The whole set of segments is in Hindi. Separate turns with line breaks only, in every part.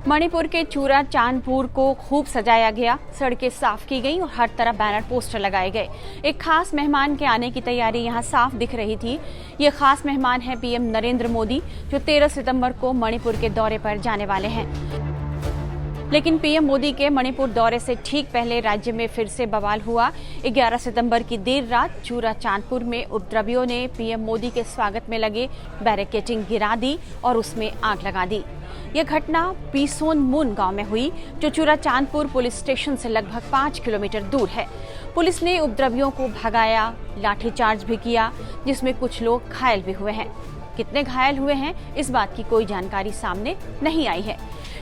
मणिपुर के चूरा चांदपुर को खूब सजाया गया, सड़कें साफ की गई और हर तरफ बैनर पोस्टर लगाए गए। एक खास मेहमान के आने की तैयारी यहां साफ दिख रही थी। ये खास मेहमान है पीएम नरेंद्र मोदी, जो 13 सितंबर को मणिपुर के दौरे पर जाने वाले हैं। लेकिन पीएम मोदी के मणिपुर दौरे से ठीक पहले राज्य में फिर से बवाल हुआ। 11 सितंबर की देर रात चूरा चांदपुर में उपद्रवियों ने पीएम मोदी के स्वागत में लगे बैरिकेडिंग गिरा दी और उसमें आग लगा दी। यह घटना पीसोनमुन गांव में हुई, जो चूरा चांदपुर पुलिस स्टेशन से लगभग 5 किलोमीटर दूर है। पुलिस ने उपद्रवियों को भगाया, लाठीचार्ज भी किया, जिसमें कुछ लोग घायल भी हुए हैं। कितने घायल हुए हैं, इस बात की कोई जानकारी सामने नहीं आई है।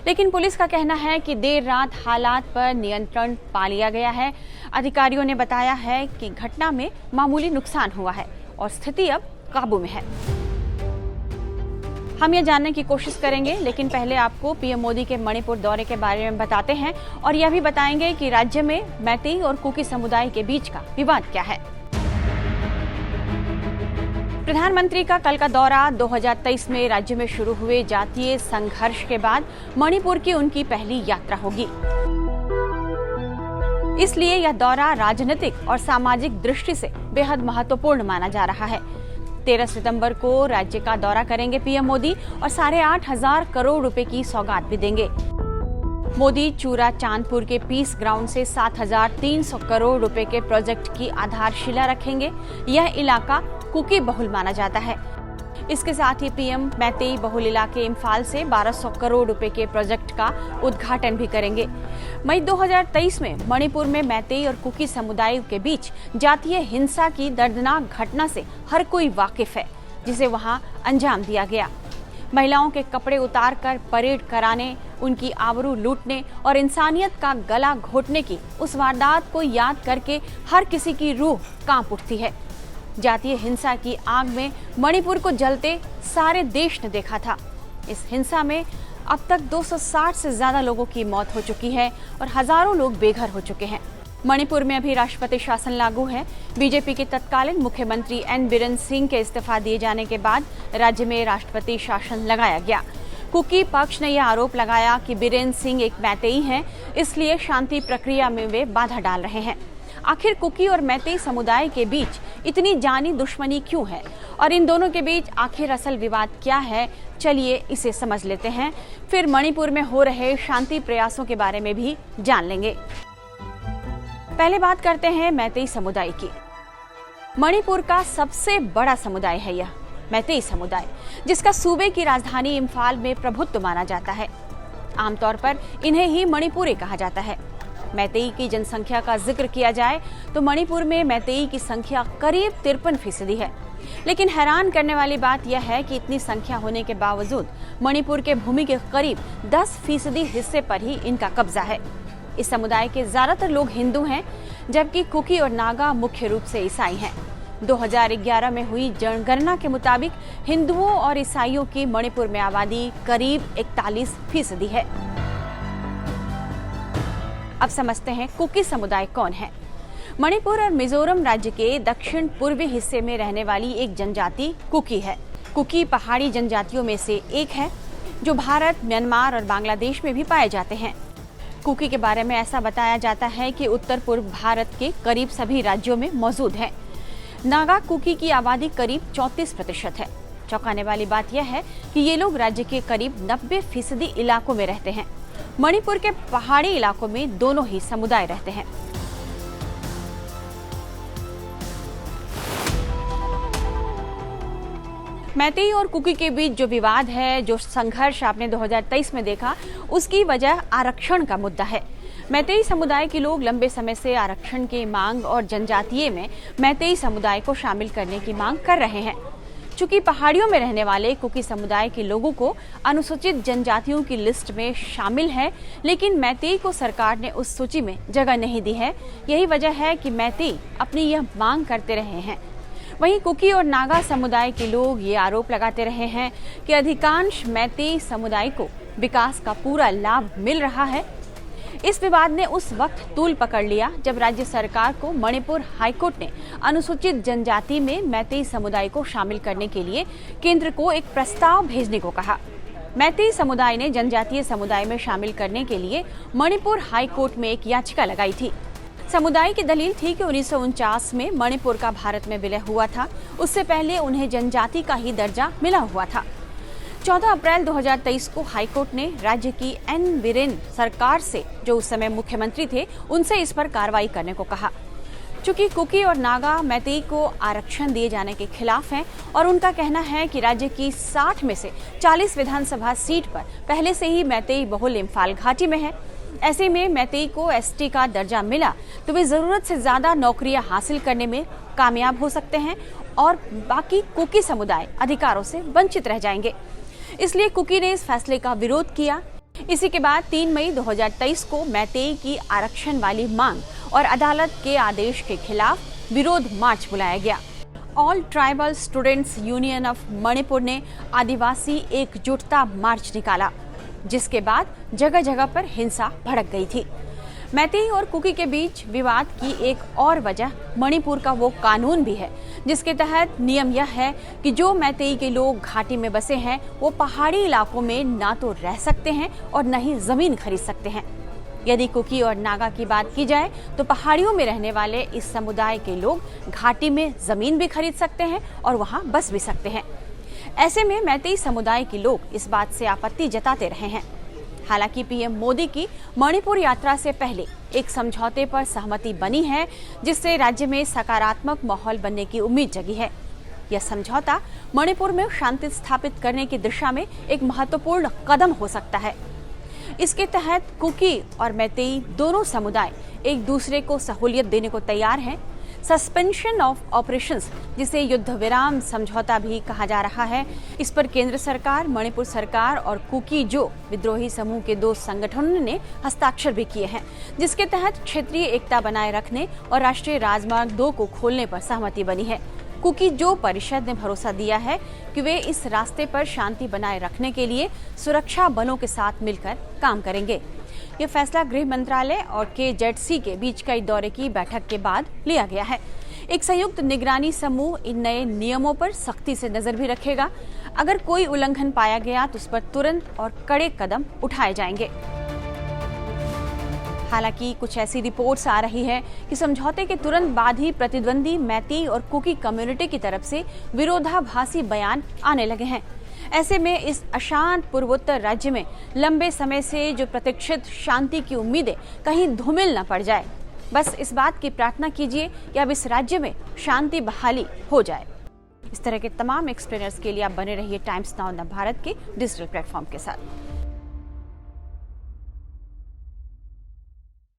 लेकिन पुलिस का कहना है कि देर रात हालात पर नियंत्रण पा लिया गया है। अधिकारियों ने बताया है कि घटना में मामूली नुकसान हुआ है और स्थिति अब काबू में है। हम ये जानने की कोशिश करेंगे, लेकिन पहले आपको पीएम मोदी के मणिपुर दौरे के बारे में बताते हैं और यह भी बताएंगे कि राज्य में मैतेई और कुकी समुदाय के बीच का विवाद क्या है। प्रधानमंत्री का कल का दौरा 2023 में राज्य में शुरू हुए जातीय संघर्ष के बाद मणिपुर की उनकी पहली यात्रा होगी। इसलिए यह दौरा राजनीतिक और सामाजिक दृष्टि से बेहद महत्वपूर्ण माना जा रहा है। 13 सितंबर को राज्य का दौरा करेंगे पीएम मोदी और 8,500 करोड़ रुपए की सौगात भी देंगे। मोदी चूरा चांदपुर के पीस ग्राउंड से 7,300 करोड़ रुपए के प्रोजेक्ट की आधारशिला रखेंगे। यह इलाका कुकी बहुल माना जाता है। इसके साथ ही पीएम मैतेई बहुल इलाके इम्फाल से 1,200 करोड़ रुपए के प्रोजेक्ट का उद्घाटन भी करेंगे। मई 2023 में मणिपुर में मैतेई और कुकी समुदाय के बीच जातीय हिंसा की दर्दनाक घटना से हर कोई वाकिफ है, जिसे वहां अंजाम दिया गया। महिलाओं के कपड़े उतारकर परेड कराने, उनकी आबरू लूटने और इंसानियत का गला घोटने की उस वारदात को याद करके हर किसी की रूह कांप उठती है। जातीय हिंसा की आग में मणिपुर को जलते सारे देश ने देखा था। इस हिंसा में अब तक 260 से ज्यादा लोगों की मौत हो चुकी है और हजारों लोग बेघर हो चुके हैं। मणिपुर में अभी राष्ट्रपति शासन लागू है। बीजेपी के तत्कालीन मुख्यमंत्री एन बीरेन सिंह के इस्तीफा दिए जाने के बाद राज्य में राष्ट्रपति शासन लगाया गया। कुकी पक्ष ने यह आरोप लगाया कि बीरेन सिंह एक मैतेई हैं, इसलिए शांति प्रक्रिया में वे बाधा डाल रहे हैं। आखिर कुकी और मैतेई समुदाय के बीच इतनी जानी दुश्मनी क्यों है और इन दोनों के बीच आखिर असल विवाद क्या है, चलिए इसे समझ लेते हैं। फिर मणिपुर में हो रहे शांति प्रयासों के बारे में भी जान लेंगे। पहले बात करते हैं मैतेई समुदाय की। मणिपुर का सबसे बड़ा समुदाय है यह मैतेई समुदाय, जिसका सूबे की राजधानी इम्फाल में प्रभुत्व माना जाता है। आमतौर पर इन्हें ही मणिपुरी कहा जाता है। मैतेई की जनसंख्या का जिक्र किया जाए तो मणिपुर में मैतेई की संख्या करीब 53% है। लेकिन हैरान करने वाली बात यह है कि इतनी संख्या होने के बावजूद मणिपुर के भूमि के करीब 10% हिस्से पर ही इनका कब्जा है। इस समुदाय के ज्यादातर लोग हिंदू हैं, जबकि कुकी और नागा मुख्य रूप से ईसाई हैं। 2011 में हुई जनगणना के मुताबिक हिंदुओं और ईसाइयों की मणिपुर में आबादी करीब 41% है। अब समझते हैं कुकी समुदाय कौन है। मणिपुर और मिजोरम राज्य के दक्षिण पूर्वी हिस्से में रहने वाली एक जनजाति कुकी है। कुकी पहाड़ी जनजातियों में से एक है, जो भारत, म्यांमार और बांग्लादेश में भी पाए जाते हैं। कुकी के बारे में ऐसा बताया जाता है कि उत्तर पूर्व भारत के करीब सभी राज्यों में मौजूद है। नागा कुकी की आबादी करीब 34% है। चौंकाने वाली बात यह है कि ये लोग राज्य के करीब 90% इलाकों में रहते हैं। मणिपुर के पहाड़ी इलाकों में दोनों ही समुदाय रहते हैं। मैतेई और कुकी के बीच जो विवाद है, जो संघर्ष आपने 2023 में देखा, उसकी वजह आरक्षण का मुद्दा है। मैतेई समुदाय के लोग लंबे समय से आरक्षण की मांग और जनजातीय में मैतेई समुदाय को शामिल करने की मांग कर रहे हैं। चूंकि पहाड़ियों में रहने वाले कुकी समुदाय के लोगों को अनुसूचित जनजातियों की लिस्ट में शामिल है, लेकिन मैतेई को सरकार ने उस सूची में जगह नहीं दी है। यही वजह है कि मैतेई अपनी यह मांग करते रहे हैं। वहीं कुकी और नागा समुदाय के लोग ये आरोप लगाते रहे हैं कि अधिकांश मैतेई समुदाय को विकास का पूरा लाभ मिल रहा है। इस विवाद ने उस वक्त तूल पकड़ लिया जब राज्य सरकार को मणिपुर हाईकोर्ट ने अनुसूचित जनजाति में मैतेई समुदाय को शामिल करने के लिए केंद्र को एक प्रस्ताव भेजने को कहा। मैतेई समुदाय ने जनजातीय समुदाय में शामिल करने के लिए मणिपुर हाई कोर्ट में एक याचिका लगाई थी। समुदाय की दलील थी कि 1949 में मणिपुर का भारत में विलय हुआ था। उससे पहले उन्हें जनजाति का ही दर्जा मिला हुआ था। 14 अप्रैल 2023 को हाईकोर्ट ने राज्य की एन बीरेन सरकार से, जो उस समय मुख्यमंत्री थे, उनसे इस पर कार्रवाई करने को कहा। चूंकि कुकी और नागा मैतेई को आरक्षण दिए जाने के खिलाफ हैं और उनका कहना है कि राज्य की 60 में से 40 विधानसभा सीट पर पहले से ही मैतेई बहुल इम्फाल घाटी में है। ऐसे में मैतेई को एसटी का दर्जा मिला तो वे जरूरत से ज्यादा नौकरियां हासिल करने में कामयाब हो सकते हैं और बाकी कुकी समुदाय अधिकारों से वंचित रह जाएंगे। इसलिए कुकी ने इस फैसले का विरोध किया। इसी के बाद 3 मई 2023 को मैतेई की आरक्षण वाली मांग और अदालत के आदेश के खिलाफ विरोध मार्च बुलाया गया। All tribal students union of Manipur ने आदिवासी एकजुटता मार्च निकाला, जिसके बाद जगह जगह पर हिंसा भड़क गई थी। मैतेई और कुकी के बीच विवाद की एक और वजह मणिपुर का वो कानून भी है जिसके तहत नियम यह है कि जो मैतेई के लोग घाटी में बसे हैं वो पहाड़ी इलाकों में ना तो रह सकते हैं और न ही जमीन खरीद सकते हैं। यदि कुकी और नागा की बात की जाए तो पहाड़ियों में रहने वाले इस समुदाय के लोग घाटी में जमीन भी खरीद सकते हैं और वहां बस भी सकते हैं। ऐसे में मैतेई समुदाय के लोग इस बात से आपत्ति जताते रहे हैं। हालांकि पीएम मोदी की मणिपुर यात्रा से पहले एक समझौते पर सहमति बनी है, जिससे राज्य में सकारात्मक माहौल बनने की उम्मीद जगी है। यह समझौता मणिपुर में शांति स्थापित करने की दिशा में एक महत्वपूर्ण कदम हो सकता है। इसके तहत कुकी और मैतेई दोनों समुदाय एक दूसरे को सहूलियत देने को तैयार हैं। सस्पेंशन ऑफ ऑपरेशंस, जिसे युद्ध विराम समझौता भी कहा जा रहा है, इस पर केंद्र सरकार, मणिपुर सरकार और कुकी जो विद्रोही समूह के 2 संगठनों ने हस्ताक्षर भी किए हैं, जिसके तहत क्षेत्रीय एकता बनाए रखने और राष्ट्रीय राजमार्ग 2 को खोलने पर सहमति बनी है। कुकी जो परिषद ने भरोसा दिया है कि वे इस रास्ते पर शांति बनाए रखने के लिए सुरक्षा बलों के साथ मिलकर काम करेंगे। यह फैसला गृह मंत्रालय और KZC के बीच कई दौरे की बैठक के बाद लिया गया है। एक संयुक्त निगरानी समूह इन नए नियमों पर सख्ती से नजर भी रखेगा। अगर कोई उल्लंघन पाया गया तो उस पर तुरंत और कड़े कदम उठाए जाएंगे। हालांकि कुछ ऐसी रिपोर्ट्स आ रही है कि समझौते के तुरंत बाद ही प्रतिद्वंदी मैतेई और कुकी कम्युनिटी की तरफ से विरोधाभासी बयान आने लगे हैं। ऐसे में इस अशांत पूर्वोत्तर राज्य में लंबे समय से जो प्रतीक्षित शांति की उम्मीदें कहीं धूमिल न पड़ जाए। बस इस बात की प्रार्थना कीजिए कि अब इस राज्य में शांति बहाली हो जाए। इस तरह के तमाम एक्सप्लेनर्स के लिए आप बने रहिए टाइम्स नाउ भारत के डिजिटल प्लेटफॉर्म के साथ।